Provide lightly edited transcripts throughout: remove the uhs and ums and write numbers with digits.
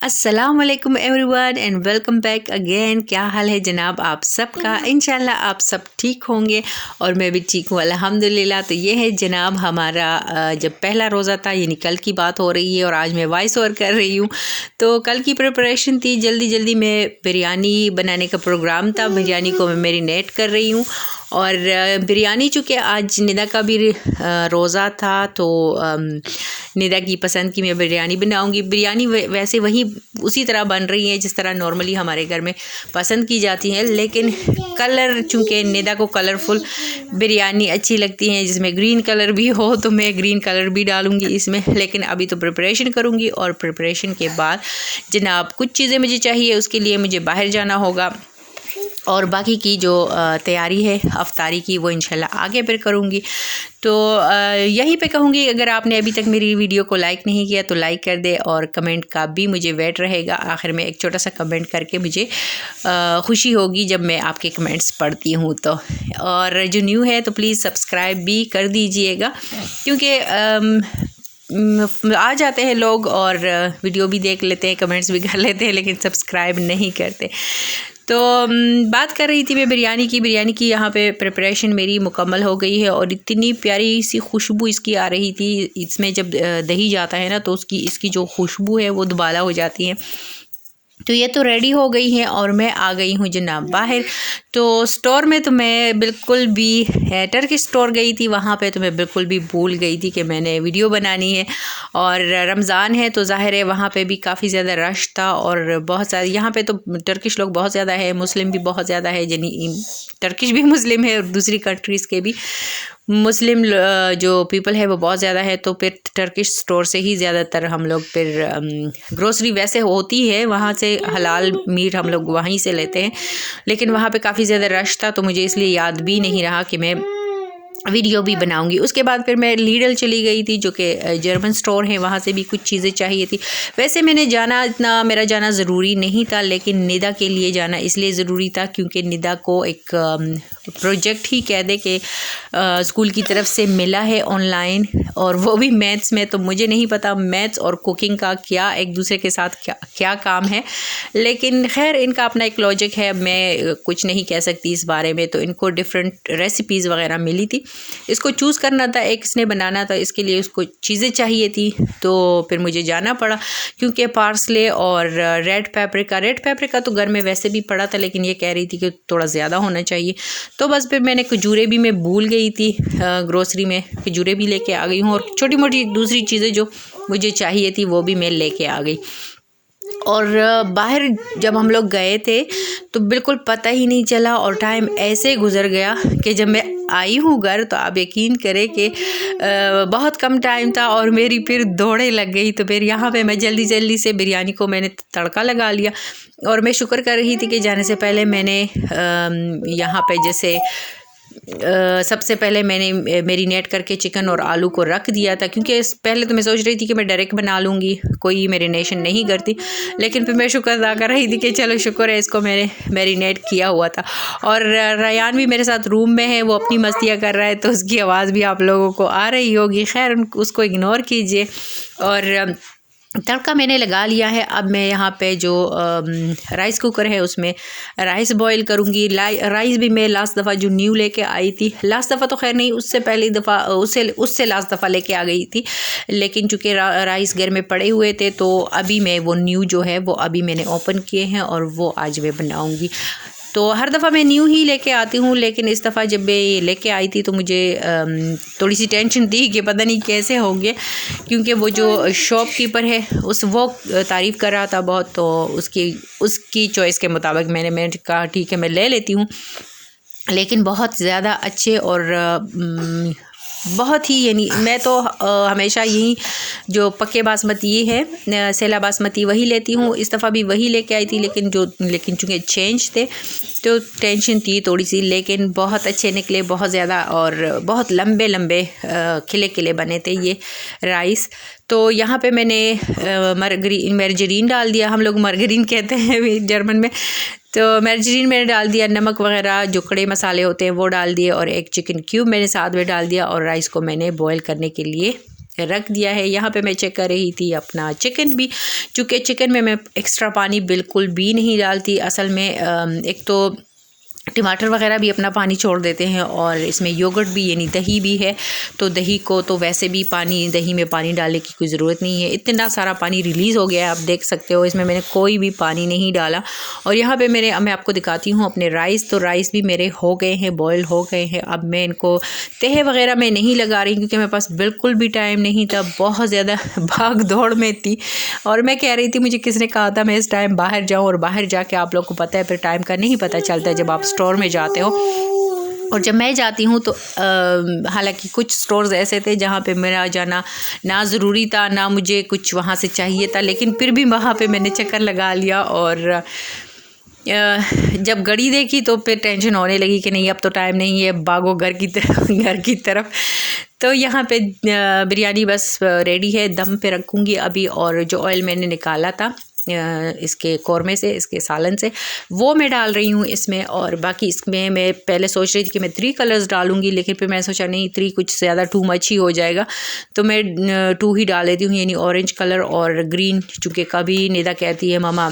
अस्सलामुअलैकुम everyone and welcome back again. क्या हाल है जनाब आप सबका? इंशाल्लाह आप सब ठीक होंगे और मैं भी ठीक हूँ अल्हम्दुलिल्लाह। तो ये है जनाब हमारा जब पहला रोज़ा था, यानी कल की बात हो रही है और आज मैं वॉइस ओवर कर रही हूँ। तो कल की प्रिपरेशन थी, जल्दी जल्दी में बिरयानी बनाने का प्रोग्राम था। बिरयानी को मैं मैरिनेट कर रही हूँ और बिरयानी चूँकि आज निदा का भी रोज़ा था तो निदा की पसंद की मैं बिरयानी बनाऊंगी। बिरयानी वैसे वही उसी तरह बन रही है जिस तरह नॉर्मली हमारे घर में पसंद की जाती है, लेकिन कलर चूँकि निदा को कलरफुल बिरयानी अच्छी लगती है जिसमें ग्रीन कलर भी हो, तो मैं ग्रीन कलर भी डालूंगी इसमें। लेकिन अभी तो प्रिपरेशन करूँगी और प्रिपरेशन के बाद जनाब कुछ चीज़ें मुझे चाहिए, उसके लिए मुझे बाहर जाना होगा और बाकी की जो तैयारी है अफ्तारी की वो इंशाल्लाह आगे फिर करूँगी। तो यहीं पे कहूँगी, अगर आपने अभी तक मेरी वीडियो को लाइक नहीं किया तो लाइक कर दे और कमेंट का भी मुझे वेट रहेगा। आखिर में एक छोटा सा कमेंट करके मुझे खुशी होगी जब मैं आपके कमेंट्स पढ़ती हूँ। तो और जो न्यू है तो प्लीज़ सब्सक्राइब भी कर दीजिएगा, क्योंकि आ जाते हैं लोग और वीडियो भी देख लेते हैं, कमेंट्स भी कर लेते हैं, लेकिन सब्सक्राइब नहीं करते। तो बात कर रही थी मैं बिरयानी की यहाँ पे प्रिपरेशन मेरी मुकम्मल हो गई है और इतनी प्यारी सी खुशबू इसकी आ रही थी। इसमें जब दही जाता है ना तो इसकी जो खुशबू है वो दुबाला हो जाती है। तो ये तो रेडी हो गई है और मैं आ गई हूँ जनाब बाहर। तो स्टोर में तो मैं बिल्कुल भी टर्किश स्टोर गई थी, वहाँ पे तो मैं बिल्कुल भी भूल गई थी कि मैंने वीडियो बनानी है। और रमज़ान है तो ज़ाहिर है वहाँ पे भी काफ़ी ज़्यादा रश था और बहुत सारे यहाँ पे तो टर्किश लोग बहुत ज़्यादा है, मुस्लिम भी बहुत ज़्यादा है, यानी टर्किश भी मुस्लिम है और दूसरी कंट्रीज़ के भी मुस्लिम जो पीपल है वो बहुत ज़्यादा है। तो फिर टर्किश स्टोर से ही ज़्यादातर हम लोग फिर ग्रोसरी वैसे होती है, वहाँ से हलाल मीट हम लोग वहीं से लेते हैं, लेकिन वहाँ पे काफ़ी ज़्यादा रश था तो मुझे इसलिए याद भी नहीं रहा कि मैं वीडियो भी बनाऊंगी। उसके बाद फिर मैं लीडल चली गई थी जो कि जर्मन स्टोर है, वहाँ से भी कुछ चीज़ें चाहिए थी। वैसे मेरा जाना ज़रूरी नहीं था, लेकिन निदा के लिए जाना इसलिए ज़रूरी था क्योंकि निदा को एक प्रोजेक्ट ही कह दे कि स्कूल की तरफ से मिला है ऑनलाइन, और वो भी मैथ्स में। तो मुझे नहीं पता मैथ्स और कुकिंग का क्या एक दूसरे के साथ क्या काम है, लेकिन खैर इनका अपना एक लॉजिक है, मैं कुछ नहीं कह सकती इस बारे में। तो इनको डिफरेंट रेसिपीज़ वगैरह मिली थी, इसको चूज़ करना था, एक इसने बनाना था, इसके लिए उसको चीज़ें चाहिए थी। तो फिर मुझे जाना पड़ा क्योंकि पार्सले और रेड पेपरिका तो घर में वैसे भी पड़ा था, लेकिन ये कह रही थी कि थोड़ा ज़्यादा होना चाहिए। तो बस फिर मैंने खजूरें भी मैं भूल गई थी ग्रोसरी में, खजूरें भी लेके आ गई हूँ और छोटी मोटी दूसरी चीज़ें जो मुझे चाहिए थी वो भी मैं लेके आ गई। और बाहर जब हम लोग गए थे तो बिल्कुल पता ही नहीं चला और टाइम ऐसे गुजर गया कि जब मैं आई हूँ घर तो आप यकीन करें कि बहुत कम टाइम था और मेरी फिर दौड़े लग गई। तो फिर यहाँ पे मैं जल्दी जल्दी से बिरयानी को मैंने तड़का लगा लिया और मैं शुक्र कर रही थी कि जाने से पहले मैंने यहाँ पे जैसे सबसे पहले मैंने मैरिनेट करके चिकन और आलू को रख दिया था, क्योंकि पहले तो मैं सोच रही थी कि मैं डायरेक्ट बना लूँगी, कोई मैरिनेशन नहीं करती, लेकिन फिर मैं शुक्र अदा कर रही थी कि चलो शुक्र है इसको मैंने मैरिनेट किया हुआ था। और रयान भी मेरे साथ रूम में है, वो अपनी मस्तियाँ कर रहा है तो उसकी आवाज़ भी आप लोगों को आ रही होगी, खैर उसको इग्नोर कीजिए। और तड़का मैंने लगा लिया है। अब मैं यहाँ पे जो राइस कुकर है उसमें राइस बॉईल करूँगी। राइस भी मैं लास्ट दफ़ा जो न्यू लेके आई थी, लास्ट दफ़ा तो खैर नहीं, उससे पहली दफ़ा उससे लास्ट दफ़ा लेके आ गई थी, लेकिन चूँकि राइस घर में पड़े हुए थे तो अभी मैं वो न्यू जो है वो अभी मैंने ओपन किए हैं और वो आज मैं बनाऊँगी। तो हर दफ़ा मैं न्यू ही लेके आती हूँ, लेकिन इस दफ़ा जब मैं ये लेके आई थी तो मुझे थोड़ी सी टेंशन थी कि पता नहीं कैसे होंगे, क्योंकि वो जो शॉपकीपर है वो तारीफ़ कर रहा था बहुत, तो उसकी चॉइस के मुताबिक मैंने कहा ठीक है मैं ले लेती हूँ। लेकिन बहुत ज़्यादा अच्छे और बहुत ही, यानी मैं तो हमेशा यही जो पक्के बासमती है सेला बासमती वही लेती हूँ, इस दफ़ा भी वही लेके आई थी, लेकिन चूँकि चेंज थे तो टेंशन थी थोड़ी सी, लेकिन बहुत अच्छे निकले, बहुत ज़्यादा और बहुत लंबे लंबे खिले खिले बने थे ये राइस। तो यहाँ पे मैंने मर्जरीन डाल दिया, हम लोग मर्जरीन कहते हैं जर्मन में। तो मर्जरीन मैंने डाल दिया, नमक वगैरह जो खड़े मसाले होते हैं वो डाल दिए और एक चिकन क्यूब मैंने साथ में डाल दिया और राइस को मैंने बॉईल करने के लिए रख दिया है। यहाँ पे मैं चेक कर रही थी अपना चिकन भी, चूँकि चिकन में मैं एक्स्ट्रा पानी बिल्कुल भी नहीं डालती। असल में एक तो टमाटर वगैरह भी अपना पानी छोड़ देते हैं और इसमें योगर्ट भी यानी दही भी है, तो दही को तो वैसे भी दही में पानी डालने की कोई ज़रूरत नहीं है। इतना सारा पानी रिलीज़ हो गया है, आप देख सकते हो। इसमें मैंने कोई भी पानी नहीं डाला। और यहाँ पे मैं आपको दिखाती हूँ अपने राइस। तो राइस भी मेरे हो गए हैं, बॉयल हो गए हैं। अब मैं इनको तहे वगैरह में नहीं लगा रही क्योंकि मेरे पास बिल्कुल भी टाइम नहीं था, बहुत ज़्यादा भाग दौड़ में थी। और मैं कह रही थी, मुझे किसने कहा था मैं इस टाइम बाहर जाऊँ, और बाहर जाके आप लोग को पता है फिर टाइम का नहीं पता चलता जब आप स्टोर में जाते हो। और जब मैं जाती हूँ तो हालांकि कुछ स्टोर्स ऐसे थे जहाँ पे मेरा जाना ना ज़रूरी था, ना मुझे कुछ वहाँ से चाहिए था, लेकिन फिर भी वहाँ पे मैंने चक्कर लगा लिया। और जब घड़ी देखी तो फिर टेंशन होने लगी कि नहीं अब तो टाइम नहीं है, भागो घर की तरफ। तो यहाँ पे बिरयानी बस रेडी है, दम पे रखूँगी अभी। और जो ऑयल मैंने निकाला था इसके कौरमे से, इसके सालन से, वो मैं डाल रही हूँ इसमें। और बाकी इसमें मैं पहले सोच रही थी कि मैं 3 कलर्स डालूँगी, लेकिन फिर मैं सोचा नहीं 3 कुछ ज़्यादा टू मच ही हो जाएगा, तो मैं 2 ही डाल देती हूँ, यानी ऑरेंज कलर और ग्रीन। चूँकि कभी निदा कहती है मामा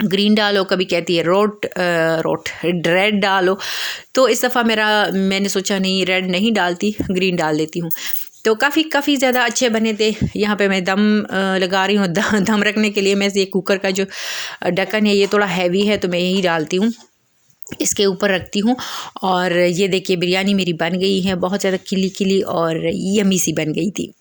ग्रीन डालो, कभी कहती है रेड डालो, तो इस दफ़ा मैंने सोचा नहीं रेड नहीं डालती, ग्रीन डाल देती हूँ। तो काफ़ी ज़्यादा अच्छे बने थे। यहाँ पे मैं दम लगा रही हूँ। दम रखने के लिए मैं ये कुकर का जो ढक्कन है ये थोड़ा हैवी है, तो मैं यही डालती हूँ, इसके ऊपर रखती हूँ। और ये देखिए बिरयानी मेरी बन गई है, बहुत ज़्यादा खिली और यमी सी बन गई थी।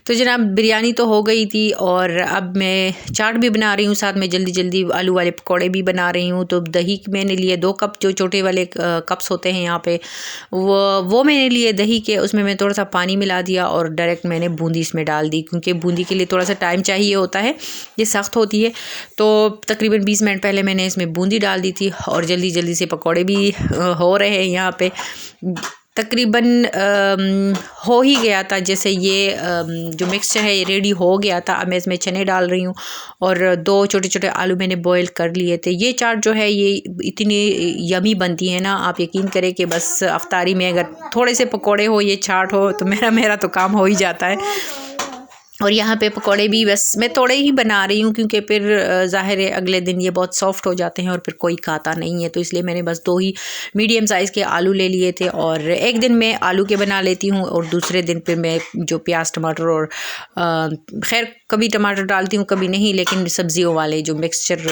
तो जनाब बिरयानी तो हो गई थी, और अब मैं चाट भी बना रही हूँ, साथ में जल्दी आलू वाले पकौड़े भी बना रही हूँ। तो दही मैंने लिए 2 कप, जो छोटे वाले कप्स होते हैं यहाँ पे, वो मैंने लिए दही के। उसमें मैं थोड़ा सा पानी मिला दिया और डायरेक्ट मैंने बूंदी इसमें डाल दी, क्योंकि बूंदी के लिए थोड़ा सा टाइम चाहिए होता है, ये सख्त होती है। तो तकरीबन 20 मिनट पहले मैंने इसमें बूंदी डाल दी थी, और जल्दी से पकौड़े भी हो रहे हैं यहाँ पे। तकरीबन हो ही गया था, जैसे ये जो मिक्सचर है ये रेडी हो गया था। अब मैं इसमें चने डाल रही हूँ, और 2 छोटे आलू मैंने बॉईल कर लिए थे। ये चाट जो है ये इतनी यमी बनती है ना, आप यकीन करें कि बस अफ्तारी में अगर थोड़े से पकोड़े हो, ये चाट हो, तो मेरा तो काम हो ही जाता है। और यहाँ पे पकोड़े भी बस मैं थोड़े ही बना रही हूँ, क्योंकि फिर ज़ाहिर है अगले दिन ये बहुत सॉफ्ट हो जाते हैं और फिर कोई खाता नहीं है, तो इसलिए मैंने बस 2 ही मीडियम साइज़ के आलू ले लिए थे। और एक दिन मैं आलू के बना लेती हूँ, और दूसरे दिन फिर मैं जो प्याज टमाटर और खैर कभी टमाटर डालती हूँ कभी नहीं, लेकिन सब्जियों वाले जो मिक्सचर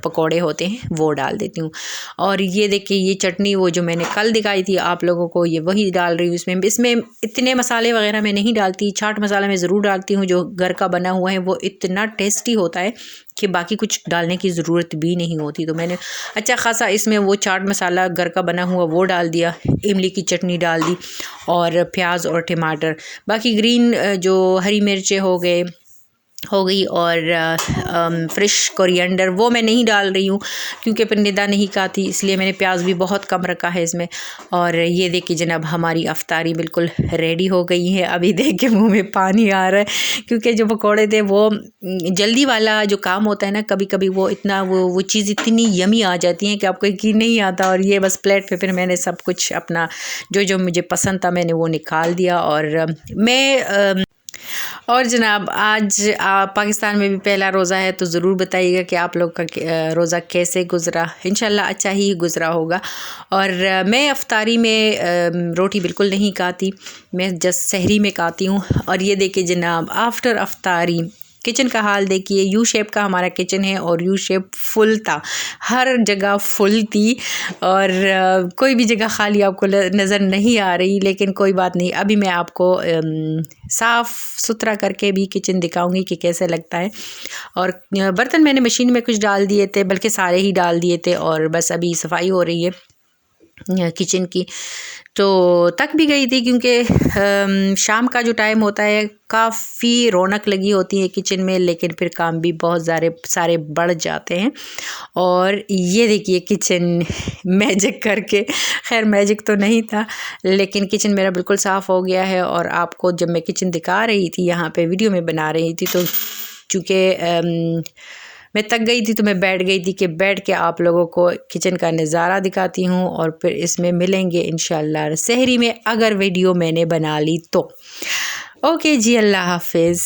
पकोड़े होते हैं वो डाल देती हूँ। और ये देखिए ये चटनी वो जो मैंने कल दिखाई थी आप लोगों को, ये वही डाल रही हूँ। इसमें इतने मसाले वगैरह मैं नहीं डालती, चाट मसाला मैं ज़रूर डालती हूँ जो घर का बना हुआ है, वो इतना टेस्टी होता है कि बाकी कुछ डालने की ज़रूरत भी नहीं होती। तो मैंने अच्छा खासा इसमें वो चाट मसाला घर का बना हुआ वो डाल दिया, इमली की चटनी डाल दी, और प्याज और टमाटर, बाकी ग्रीन जो हरी मिर्चें हो गई और फ्रेश कोरिएंडर वो मैं नहीं डाल रही हूँ, क्योंकि फिर निदा नहीं खाती, इसलिए मैंने प्याज भी बहुत कम रखा है इसमें। और ये देखिए जनाब हमारी अफ्तारी बिल्कुल रेडी हो गई है। अभी देख के मुंह में पानी आ रहा है, क्योंकि जो पकोड़े थे वो जल्दी वाला जो काम होता है ना, कभी कभी वो इतना वो चीज़ इतनी यमी आ जाती है कि आपको यकीन नहीं आता। और ये बस प्लेट पे फिर मैंने सब कुछ अपना जो मुझे पसंद था मैंने वो निकाल दिया। और जनाब आज पाकिस्तान में भी पहला रोज़ा है, तो ज़रूर बताइएगा कि आप लोग का रोज़ा कैसे गुज़रा। इंशाल्लाह अच्छा ही गुज़रा होगा। और मैं अफ्तारी में रोटी बिल्कुल नहीं खाती, मैं जस्ट सहरी में खाती हूँ। और ये देखिए जनाब आफ्टर अफ्तारी किचन का हाल देखिए, यू शेप का हमारा किचन है और यू शेप फुल था, हर जगह फुल थी और कोई भी जगह खाली आपको नज़र नहीं आ रही। लेकिन कोई बात नहीं, अभी मैं आपको साफ़ सुथरा करके भी किचन दिखाऊंगी कि कैसे लगता है। और बर्तन मैंने मशीन में कुछ डाल दिए थे, बल्कि सारे ही डाल दिए थे और बस अभी सफाई हो रही है किचन की। तो तक भी गई थी क्योंकि शाम का जो टाइम होता है काफ़ी रौनक लगी होती है किचन में, लेकिन फिर काम भी बहुत सारे बढ़ जाते हैं। और ये देखिए किचन मैजिक करके, खैर मैजिक तो नहीं था, लेकिन किचन मेरा बिल्कुल साफ़ हो गया है। और आपको जब मैं किचन दिखा रही थी यहाँ पे वीडियो में बना रही थी, तो चूँकि मैं थक गई थी तो मैं बैठ गई थी कि बैठ के आप लोगों को किचन का नज़ारा दिखाती हूँ। और फिर इसमें मिलेंगे इंशाल्लाह सहरी में, अगर वीडियो मैंने बना ली तो। ओके जी, अल्लाह हाफिज़।